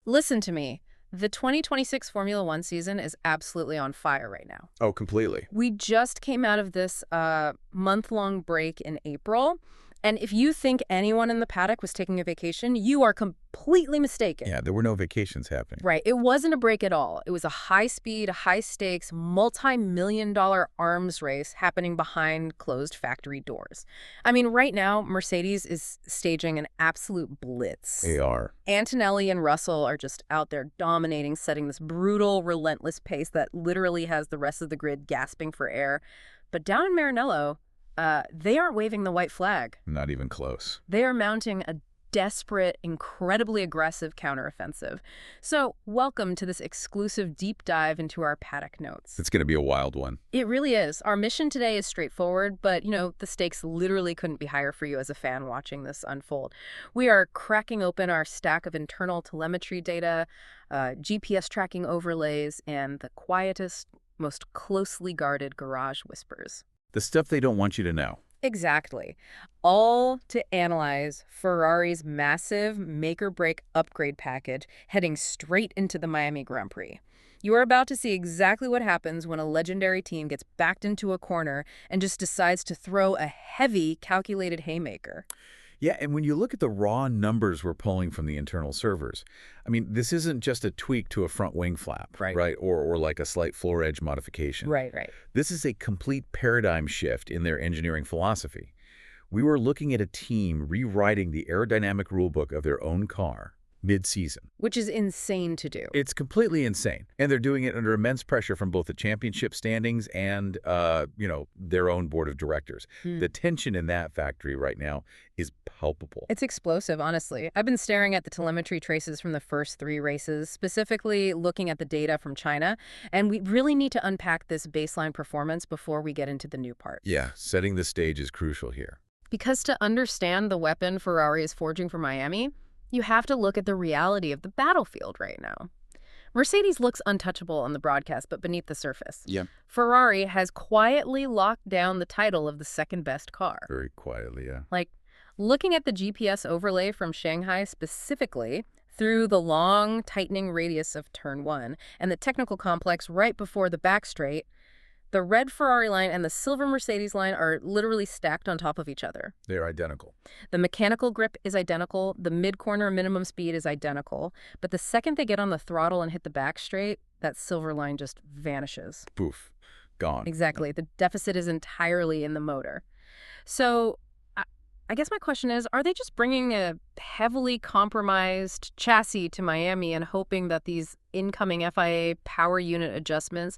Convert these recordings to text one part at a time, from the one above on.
Listen to me. The 2026 Formula One season is absolutely on fire right now. Oh, completely. We just came out of this month-long break in April, and if you think anyone in the paddock was taking a vacation, you are completely mistaken. Yeah, there were no vacations happening. Right. It wasn't a break at all. It was a high-speed, high-stakes, multi-million-dollar arms race happening behind closed factory doors. I mean, right now, Mercedes is staging an absolute blitz. They are. Antonelli and Russell are just out there dominating, setting this brutal, relentless pace that literally has the rest of the grid gasping for air. But down in Maranello, they aren't waving the white flag. Not even close. They are mounting a desperate, incredibly aggressive counteroffensive. So welcome to this exclusive deep dive into our paddock notes. It's going to be a wild one. It really is. Our mission today is straightforward, but, the stakes literally couldn't be higher for you as a fan watching this unfold. We are cracking open our stack of internal telemetry data, GPS tracking overlays, and the quietest, most closely guarded garage whispers. The stuff they don't want you to know. Exactly. All to analyze Ferrari's massive make-or-break upgrade package heading straight into the Miami Grand Prix. You are about to see exactly what happens when a legendary team gets backed into a corner and just decides to throw a heavy, calculated haymaker. Yeah, and when you look at the raw numbers we're pulling from the internal servers, I mean, this isn't just a tweak to a front wing flap, right? Or like a slight floor edge modification. Right. This is a complete paradigm shift in their engineering philosophy. We were looking at a team rewriting the aerodynamic rulebook of their own car mid-season. Which is insane to do. It's completely insane. And they're doing it under immense pressure from both the championship standings and, their own board of directors. The tension in that factory right now is palpable. It's explosive, honestly. I've been staring at the telemetry traces from the first 3 races, specifically looking at the data from China, and we really need to unpack this baseline performance before we get into the new parts. Yeah, setting the stage is crucial here. Because to understand the weapon Ferrari is forging for Miami, you have to look at the reality of the battlefield right now. Mercedes looks untouchable on the broadcast, but beneath the surface. Yeah. Ferrari has quietly locked down the title of the second-best car. Very quietly, yeah. Like, looking at the GPS overlay from Shanghai specifically, through the long, tightening radius of Turn 1 and the technical complex right before the back straight, the red Ferrari line and the silver Mercedes line are literally stacked on top of each other. They're identical. The mechanical grip is identical, the mid-corner minimum speed is identical, but the second they get on the throttle and hit the back straight, that silver line just vanishes. Poof. Gone. Exactly. The deficit is entirely in the motor. So I guess my question is, are they just bringing a heavily compromised chassis to Miami and hoping that these incoming FIA power unit adjustments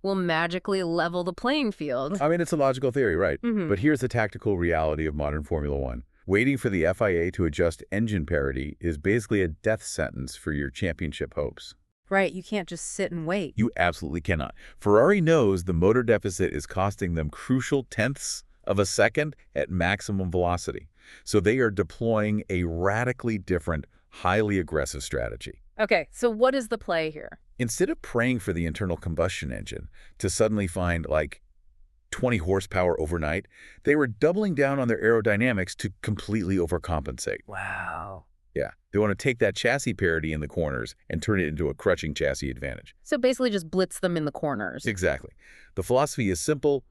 will magically level the playing field? I mean, it's a logical theory, right? But here's the tactical reality of modern Formula One. Waiting for the FIA to adjust engine parity is basically a death sentence for your championship hopes. Right, you can't just sit and wait. You absolutely cannot. Ferrari knows the motor deficit is costing them crucial tenths of a second at maximum velocity. So they are deploying a radically different, highly aggressive strategy. Okay, so what is the play here? Instead of praying for the internal combustion engine to suddenly find, 20 horsepower overnight, they were doubling down on their aerodynamics to completely overcompensate. Wow. Yeah, they want to take that chassis parity in the corners and turn it into a crushing chassis advantage. So basically just blitz them in the corners. Exactly. The philosophy is simple,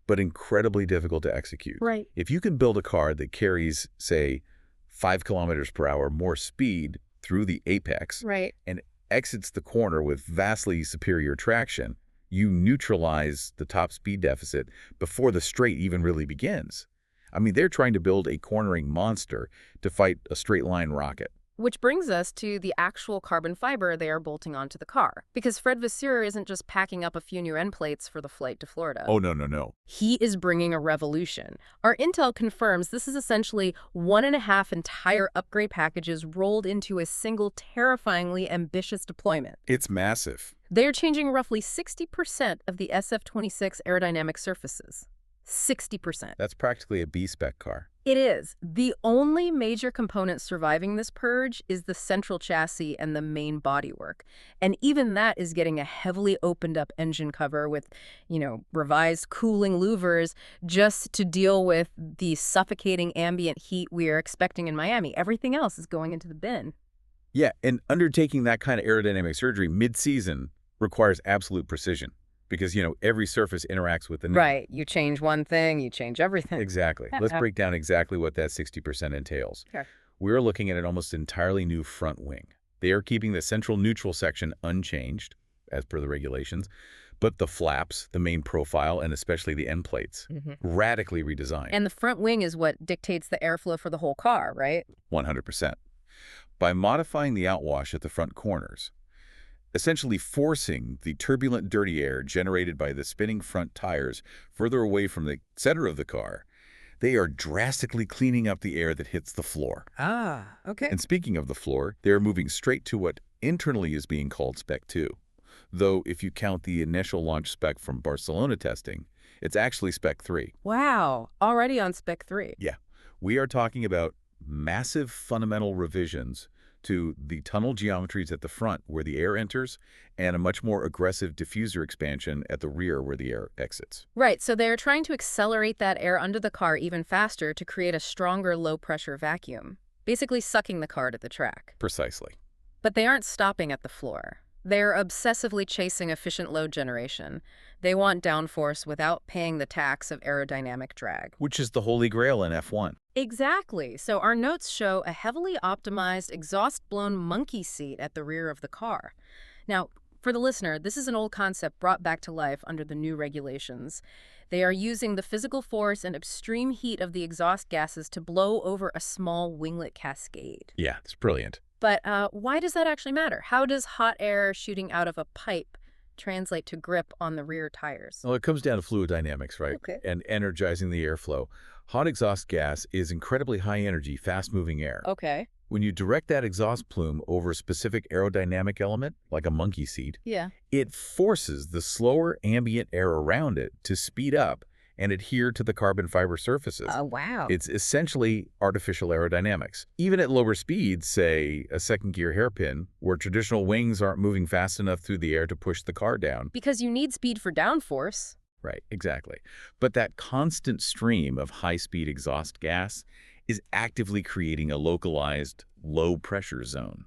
but incredibly difficult to execute. Right. If you can build a car that carries, say, 5 kilometers per hour more speed through the apex, right, and exits the corner with vastly superior traction, you neutralize the top speed deficit before the straight even really begins. I mean, they're trying to build a cornering monster to fight a straight line rocket. Which brings us to the actual carbon fiber they are bolting onto the car. Because Fred Vasseur isn't just packing up a few new end plates for the flight to Florida. Oh, no. He is bringing a revolution. Our intel confirms this is essentially 1.5 entire upgrade packages rolled into a single terrifyingly ambitious deployment. It's massive. They're changing roughly 60% of the SF26 aerodynamic surfaces. 60%. That's practically a B-spec car. It is. The only major component surviving this purge is the central chassis and the main bodywork. And even that is getting a heavily opened up engine cover with, revised cooling louvers just to deal with the suffocating ambient heat we are expecting in Miami. Everything else is going into the bin. Yeah, and undertaking that kind of aerodynamic surgery mid-season requires absolute precision because, every surface interacts with the new. Right. You change one thing, you change everything. Exactly. Let's break down exactly what that 60% entails. Sure. We're looking at an almost entirely new front wing. They are keeping the central neutral section unchanged, as per the regulations, but the flaps, the main profile, and especially the end plates, radically redesigned. And the front wing is what dictates the airflow for the whole car, right? 100%. By modifying the outwash at the front corners, essentially forcing the turbulent dirty air generated by the spinning front tires further away from the center of the car, they are drastically cleaning up the air that hits the floor. Ah, okay. And speaking of the floor, they are moving straight to what internally is being called Spec 2. Though if you count the initial launch spec from Barcelona testing, it's actually Spec 3. Wow, already on Spec 3. Yeah, we are talking about massive fundamental revisions to the tunnel geometries at the front where the air enters and a much more aggressive diffuser expansion at the rear where the air exits. Right, so they're trying to accelerate that air under the car even faster to create a stronger low-pressure vacuum, basically sucking the car to the track. Precisely. But they aren't stopping at the floor. They're obsessively chasing efficient load generation. They want downforce without paying the tax of aerodynamic drag. Which is the holy grail in F1. Exactly. So our notes show a heavily optimized exhaust-blown monkey seat at the rear of the car. Now, for the listener, this is an old concept brought back to life under the new regulations. They are using the physical force and extreme heat of the exhaust gases to blow over a small winglet cascade. Yeah, it's brilliant. But why does that actually matter? How does hot air shooting out of a pipe translate to grip on the rear tires? Well, it comes down to fluid dynamics, right? Okay. And energizing the airflow. Hot exhaust gas is incredibly high energy, fast-moving air. Okay. When you direct that exhaust plume over a specific aerodynamic element, like a monkey seat, Yeah. it forces the slower ambient air around it to speed up and adhere to the carbon fiber surfaces. Wow. It's essentially artificial aerodynamics. Even at lower speeds, say a second-gear hairpin, where traditional wings aren't moving fast enough through the air to push the car down. Because you need speed for downforce. Right, exactly. But that constant stream of high-speed exhaust gas is actively creating a localized, low-pressure zone.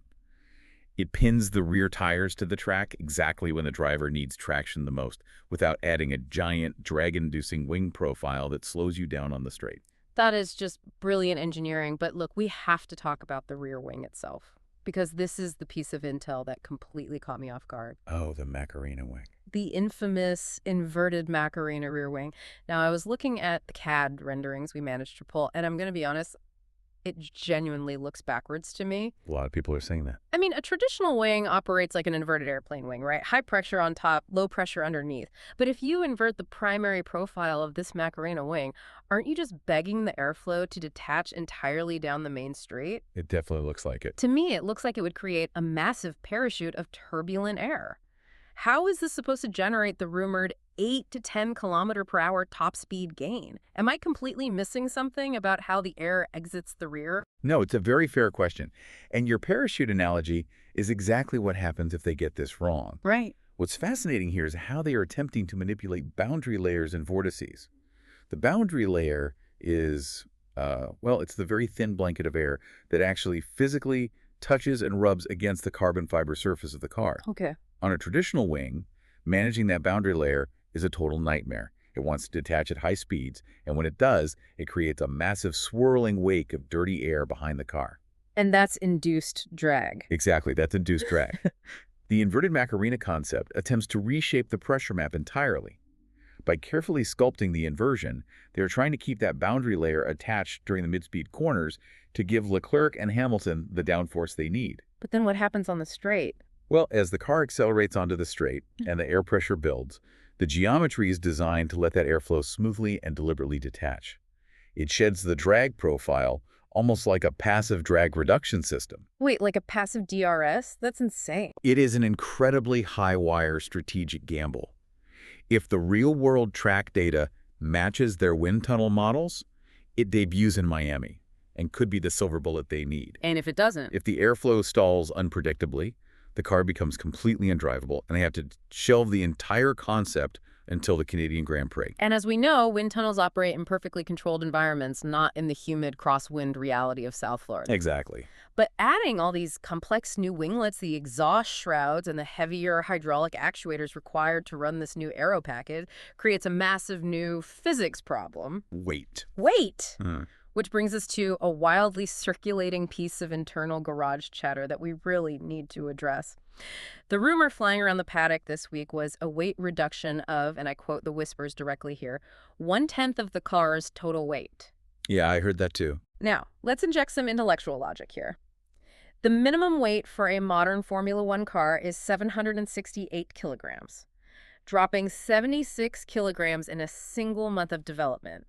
It pins the rear tires to the track exactly when the driver needs traction the most, without adding a giant, drag-inducing wing profile that slows you down on the straight. That is just brilliant engineering. But look, we have to talk about the rear wing itself, because this is the piece of intel that completely caught me off guard. Oh, the Macarena wing. The infamous inverted Macarena rear wing. Now, I was looking at the CAD renderings we managed to pull, and I'm going to be honest, it genuinely looks backwards to me. A lot of people are saying that. I mean, a traditional wing operates like an inverted airplane wing, right? High pressure on top, low pressure underneath. But if you invert the primary profile of this Macarena wing, aren't you just begging the airflow to detach entirely down the main straight? It definitely looks like it. To me, it looks like it would create a massive parachute of turbulent air. How is this supposed to generate the rumored 8 to 10 kilometer per hour top speed gain? Am I completely missing something about how the air exits the rear? No, it's a very fair question. And your parachute analogy is exactly what happens if they get this wrong. Right. What's fascinating here is how they are attempting to manipulate boundary layers and vortices. The boundary layer is, it's the very thin blanket of air that actually physically touches and rubs against the carbon fiber surface of the car. Okay. On a traditional wing, managing that boundary layer is a total nightmare. It wants to detach at high speeds, and when it does, it creates a massive swirling wake of dirty air behind the car. And that's induced drag. Exactly, that's induced drag. The inverted Macarena concept attempts to reshape the pressure map entirely. By carefully sculpting the inversion, they are trying to keep that boundary layer attached during the mid-speed corners to give Leclerc and Hamilton the downforce they need. But then what happens on the straight? Well, as the car accelerates onto the straight and the air pressure builds, the geometry is designed to let that airflow smoothly and deliberately detach. It sheds the drag profile, almost like a passive drag reduction system. Wait, like a passive DRS? That's insane. It is an incredibly high-wire strategic gamble. If the real-world track data matches their wind tunnel models, it debuts in Miami and could be the silver bullet they need. And if it doesn't? If the airflow stalls unpredictably, the car becomes completely undrivable, and they have to shelve the entire concept until the Canadian Grand Prix. And as we know, wind tunnels operate in perfectly controlled environments, not in the humid crosswind reality of South Florida. Exactly. But adding all these complex new winglets, the exhaust shrouds, and the heavier hydraulic actuators required to run this new aero package creates a massive new physics problem. Weight. Weight! Which brings us to a wildly circulating piece of internal garage chatter that we really need to address. The rumor flying around the paddock this week was a weight reduction of, and I quote the whispers directly here, 1/10 of the car's total weight. Yeah, I heard that too. Now, let's inject some intellectual logic here. The minimum weight for a modern Formula One car is 768 kilograms, dropping 76 kilograms in a single month of development.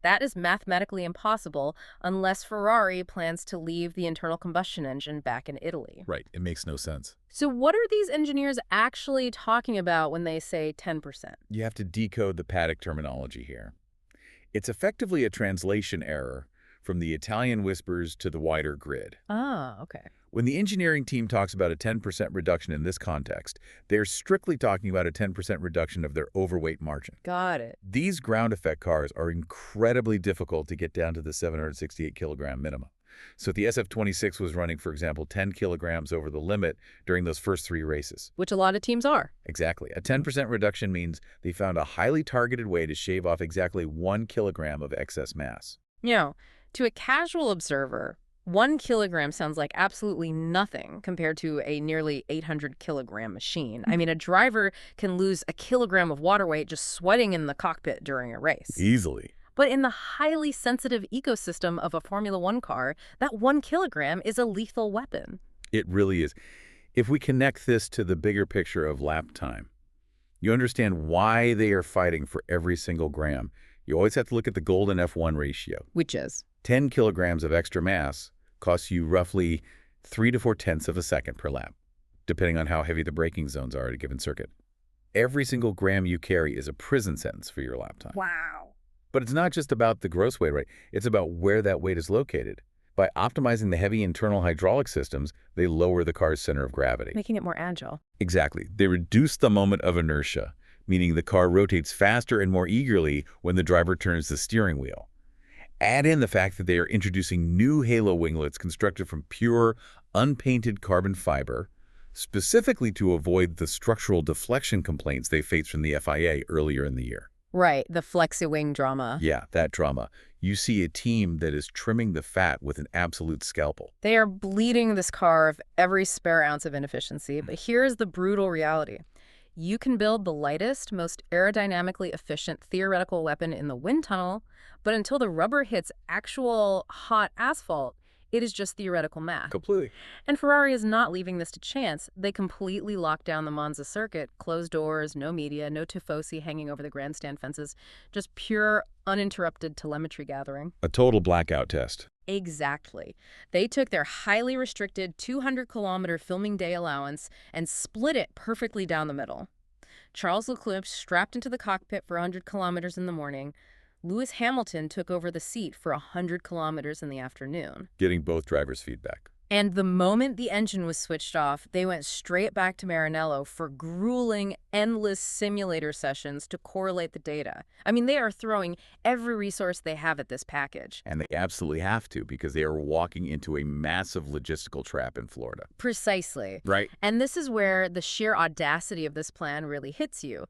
That is mathematically impossible unless Ferrari plans to leave the internal combustion engine back in Italy. Right. It makes no sense. So what are these engineers actually talking about when they say 10%? You have to decode the paddock terminology here. It's effectively a translation error from the Italian whispers to the wider grid. Ah, okay. When the engineering team talks about a 10% reduction in this context, they're strictly talking about a 10% reduction of their overweight margin. Got it. These ground effect cars are incredibly difficult to get down to the 768 kilogram minimum. So if the SF26 was running, for example, 10 kilograms over the limit during those first 3 races. Which a lot of teams are. Exactly. A 10% reduction means they found a highly targeted way to shave off exactly 1 kilogram of excess mass. You know, to a casual observer, 1 kilogram sounds like absolutely nothing compared to a nearly 800-kilogram machine. I mean, a driver can lose a kilogram of water weight just sweating in the cockpit during a race. Easily. But in the highly sensitive ecosystem of a Formula One car, that 1 kilogram is a lethal weapon. It really is. If we connect this to the bigger picture of lap time, you understand why they are fighting for every single gram. You always have to look at the golden F1 ratio. Which is? 10 kilograms of extra mass costs you roughly 3 to 4/10 of a second per lap, depending on how heavy the braking zones are at a given circuit. Every single gram you carry is a prison sentence for your lap time. Wow. But it's not just about the gross weight, right? It's about where that weight is located. By optimizing the heavy internal hydraulic systems, they lower the car's center of gravity. Making it more agile. Exactly. They reduce the moment of inertia, meaning the car rotates faster and more eagerly when the driver turns the steering wheel. Add in the fact that they are introducing new halo winglets constructed from pure, unpainted carbon fiber, specifically to avoid the structural deflection complaints they faced from the FIA earlier in the year. Right, the flexi-wing drama. Yeah, that drama. You see a team that is trimming the fat with an absolute scalpel. They are bleeding this car of every spare ounce of inefficiency, but here's the brutal reality. You can build the lightest, most aerodynamically efficient theoretical weapon in the wind tunnel, but until the rubber hits actual hot asphalt, it is just theoretical math. Completely. And Ferrari is not leaving this to chance. They completely locked down the Monza circuit, closed doors, no media, no tifosi hanging over the grandstand fences, just pure, uninterrupted telemetry gathering. A total blackout test. Exactly. They took their highly restricted 200-kilometer filming day allowance and split it perfectly down the middle. Charles Leclerc strapped into the cockpit for 100 kilometers in the morning. Lewis Hamilton took over the seat for 100 kilometers in the afternoon. Getting both drivers' feedback. And the moment the engine was switched off, they went straight back to Maranello for grueling, endless simulator sessions to correlate the data. I mean, they are throwing every resource they have at this package. And they absolutely have to, because they are walking into a massive logistical trap in Florida. Precisely. Right. And this is where the sheer audacity of this plan really hits you.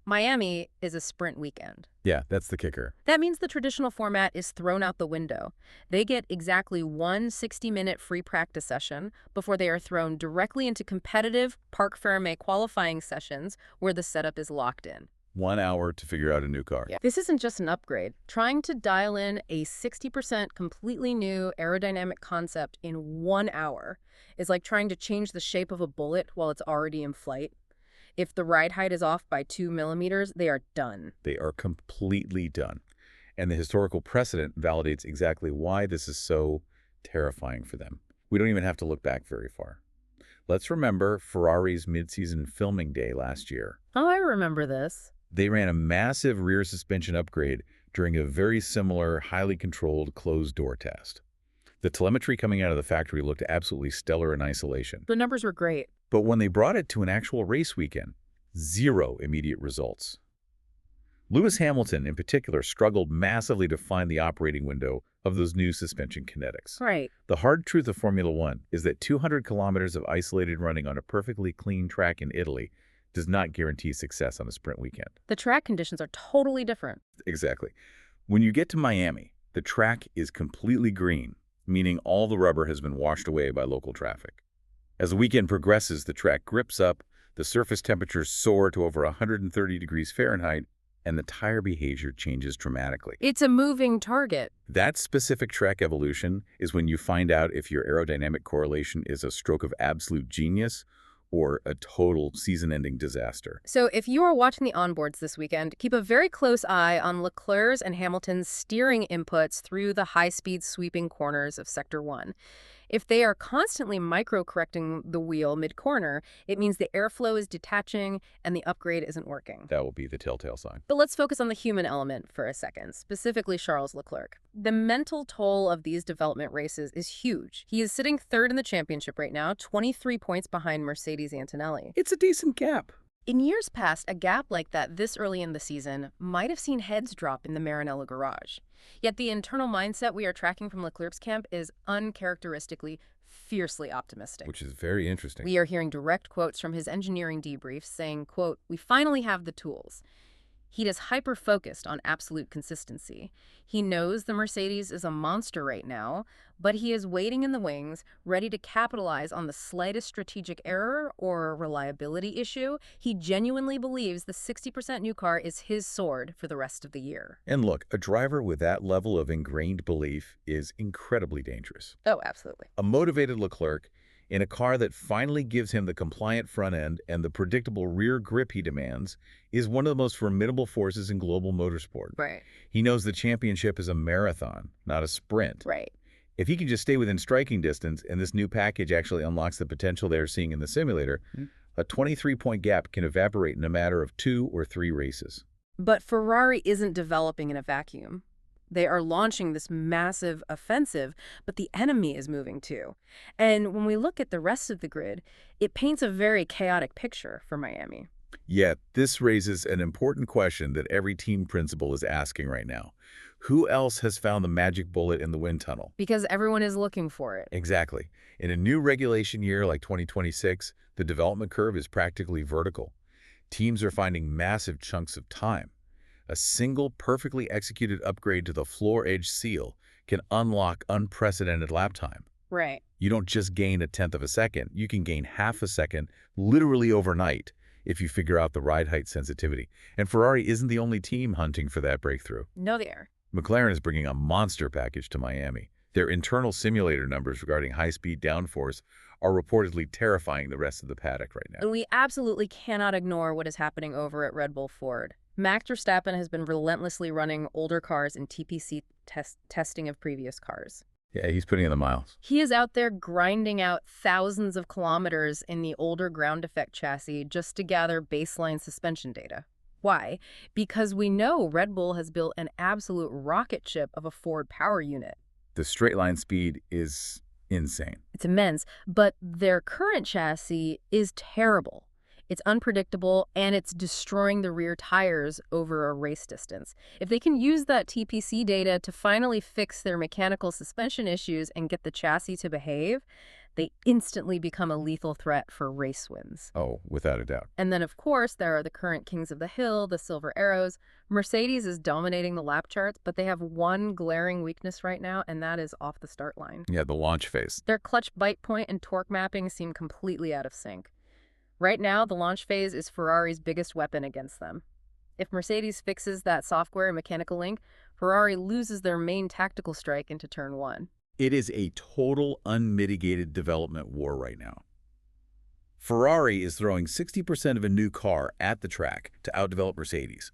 Miami is a sprint weekend. Yeah, that's the kicker. That means the traditional format is thrown out the window. They get exactly one 60-minute free practice session before they are thrown directly into competitive Parc Fermé qualifying sessions where the setup is locked in. 1 hour to figure out a new car. Yeah. This isn't just an upgrade. Trying to dial in a 60% completely new aerodynamic concept in 1 hour is like trying to change the shape of a bullet while it's already in flight. If the ride height is off by 2 millimeters, they are done. They are completely done. And the historical precedent validates exactly why this is so terrifying for them. We don't even have to look back very far. Let's remember Ferrari's mid-season filming day last year. Oh, I remember this. They ran a massive rear suspension upgrade during a very similar, highly controlled closed-door test. The telemetry coming out of the factory looked absolutely stellar in isolation. The numbers were great. But when they brought it to an actual race weekend, zero immediate results. Lewis Hamilton, in particular, struggled massively to find the operating window of those new suspension kinetics. Right. The hard truth of Formula One is that 200 kilometers of isolated running on a perfectly clean track in Italy does not guarantee success on a sprint weekend. The track conditions are totally different. Exactly. When you get to Miami, the track is completely green, meaning all the rubber has been washed away by local traffic. As the weekend progresses, the track grips up, the surface temperatures soar to over 130 degrees Fahrenheit, and the tire behavior changes dramatically. It's a moving target. That specific track evolution is when you find out if your aerodynamic correlation is a stroke of absolute genius or a total season-ending disaster. So if you are watching the onboards this weekend, keep a very close eye on Leclerc's and Hamilton's steering inputs through the high-speed sweeping corners of Sector 1. If they are constantly micro-correcting the wheel mid-corner, it means the airflow is detaching and the upgrade isn't working. That will be the telltale sign. But let's focus on the human element for a second, specifically Charles Leclerc. The mental toll of these development races is huge. He is sitting third in the championship right now, 23 points behind Mercedes Antonelli. It's a decent gap. In years past, a gap like that this early in the season might have seen heads drop in the Maranello garage. Yet the internal mindset we are tracking from Leclerc's camp is uncharacteristically fiercely optimistic. Which is very interesting. We are hearing direct quotes from his engineering debriefs saying, quote, "We finally have the tools." He is hyper-focused on absolute consistency. He knows the Mercedes is a monster right now, but he is waiting in the wings, ready to capitalize on the slightest strategic error or reliability issue. He genuinely believes the 60% new car is his sword for the rest of the year. And look, a driver with that level of ingrained belief is incredibly dangerous. Oh, absolutely. A motivated Leclerc in a car that finally gives him the compliant front end and the predictable rear grip he demands is one of the most formidable forces in global motorsport. Right. He knows the championship is a marathon, not a sprint. Right. If he can just stay within striking distance and this new package actually unlocks the potential they're seeing in the simulator, a 23-point gap can evaporate in a matter of 2 or 3 races. But Ferrari isn't developing in a vacuum. They are launching this massive offensive, but the enemy is moving too. And when we look at the rest of the grid, it paints a very chaotic picture for Miami. Yet, this raises an important question that every team principal is asking right now. Who else has found the magic bullet in the wind tunnel? Because everyone is looking for it. Exactly. In a new regulation year like 2026, the development curve is practically vertical. Teams are finding massive chunks of time. A single perfectly executed upgrade to the floor edge seal can unlock unprecedented lap time. Right. You don't just gain a tenth of a second, you can gain half a second literally overnight if you figure out the ride height sensitivity. And Ferrari isn't the only team hunting for that breakthrough. No, they are. McLaren is bringing a monster package to Miami. Their internal simulator numbers regarding high-speed downforce are reportedly terrifying the rest of the paddock right now. And we absolutely cannot ignore what is happening over at Red Bull Ford. Max Verstappen has been relentlessly running older cars in TPC testing of previous cars. Yeah, he's putting in the miles. He is out there grinding out thousands of kilometers in the older ground effect chassis just to gather baseline suspension data. Why? Because we know Red Bull has built an absolute rocket ship of a Ford power unit. The straight line speed is insane. It's immense, but their current chassis is terrible. It's unpredictable, and it's destroying the rear tires over a race distance. If they can use that TPC data to finally fix their mechanical suspension issues and get the chassis to behave, they instantly become a lethal threat for race wins. Oh, without a doubt. And then, of course, there are the current kings of the hill, the Silver Arrows. Mercedes is dominating the lap charts, but they have one glaring weakness right now, and that is off the start line. Yeah, the launch phase. Their clutch bite point and torque mapping seem completely out of sync. Right now, the launch phase is Ferrari's biggest weapon against them. If Mercedes fixes that software and mechanical link, Ferrari loses their main tactical strike into turn 1. It is a total unmitigated development war right now. Ferrari is throwing 60% of a new car at the track to outdevelop Mercedes,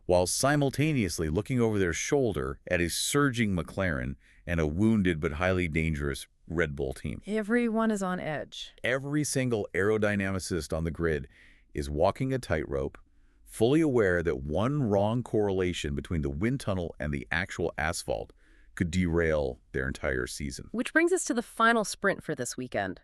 while simultaneously looking over their shoulder at a surging McLaren and a wounded but highly dangerous Red Bull team. Everyone is on edge. Every single aerodynamicist on the grid is walking a tightrope, fully aware that one wrong correlation between the wind tunnel and the actual asphalt could derail their entire season. Which brings us to the final sprint for this weekend.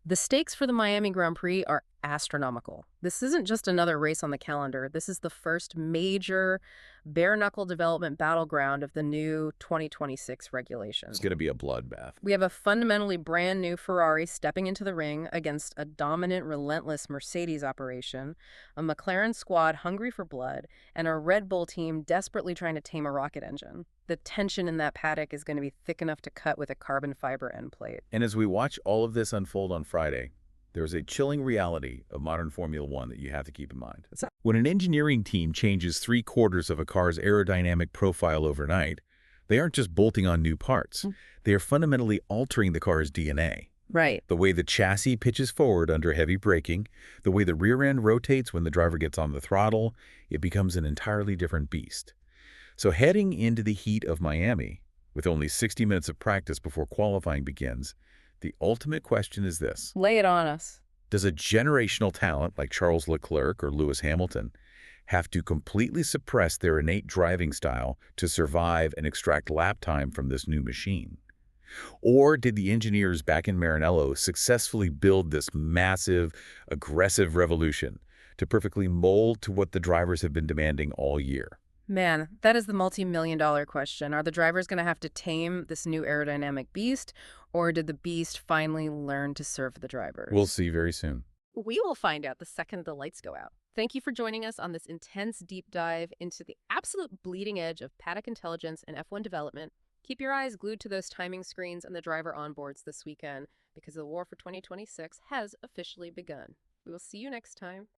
The stakes for the Miami Grand Prix are astronomical. This isn't just another race on the calendar. This is the first major bare-knuckle development battleground of the new 2026 It's regulations. going to be a bloodbath. We have a fundamentally brand new Ferrari stepping into the ring against a dominant, relentless Mercedes operation, a McLaren squad hungry for blood, and a Red Bull team desperately trying to tame a rocket engine. The tension in that paddock is going to be thick enough to cut with a carbon fiber end plate. And as we watch all of this unfold on Friday, there's a chilling reality of modern Formula One that you have to keep in mind. When an engineering team changes 3/4 of a car's aerodynamic profile overnight, they aren't just bolting on new parts. They are fundamentally altering the car's DNA. Right. The way the chassis pitches forward under heavy braking, the way the rear end rotates when the driver gets on the throttle, it becomes an entirely different beast. So heading into the heat of Miami, with only 60 minutes of practice before qualifying begins, the ultimate question is this. Lay it on us. Does a generational talent like Charles Leclerc or Lewis Hamilton have to completely suppress their innate driving style to survive and extract lap time from this new machine? Or did the engineers back in Maranello successfully build this massive, aggressive revolution to perfectly mold to what the drivers have been demanding all year? Man, that is the multi-million-dollar question. Are the drivers going to have to tame this new aerodynamic beast, or did the beast finally learn to serve the drivers? We'll see very soon. We will find out the second the lights go out. Thank you for joining us on this intense deep dive into the absolute bleeding edge of paddock intelligence and F1 development. Keep your eyes glued to those timing screens and the driver onboards this weekend, because the war for 2026 has officially begun. We will see you next time.